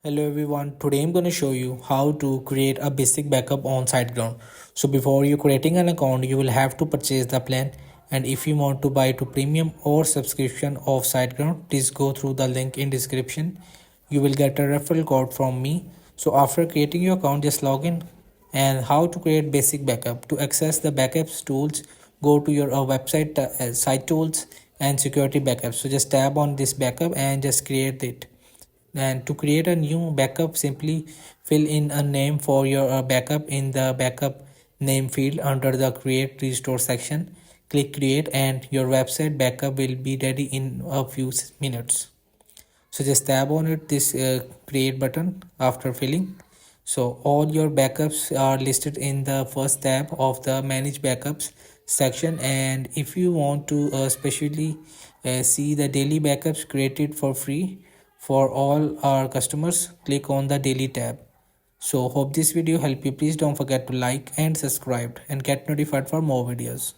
Hello everyone, today I'm going to show you how to create a basic backup on SiteGround. So before you creating an account, you will have to purchase the plan, and if you want to buy to premium or subscription of SiteGround, please go through the link in description. You will get a referral code from me. So after creating your account, just log in. And how to create basic backup. To access the backups tools, go to your website site tools and security backup. So just tab on this backup and just create it. And to create a new backup, simply fill in a name for your backup in the backup name field under the create restore section. Click create and your website backup will be ready in a few minutes. So just tap on it, this create button after filling. So all your backups are listed in the first tab of the manage backups section, and if you want to specially see the daily backups created for free for all our customers, click on the daily tab. So hope this video help you. Please don't forget to like and subscribe and get notified for more videos.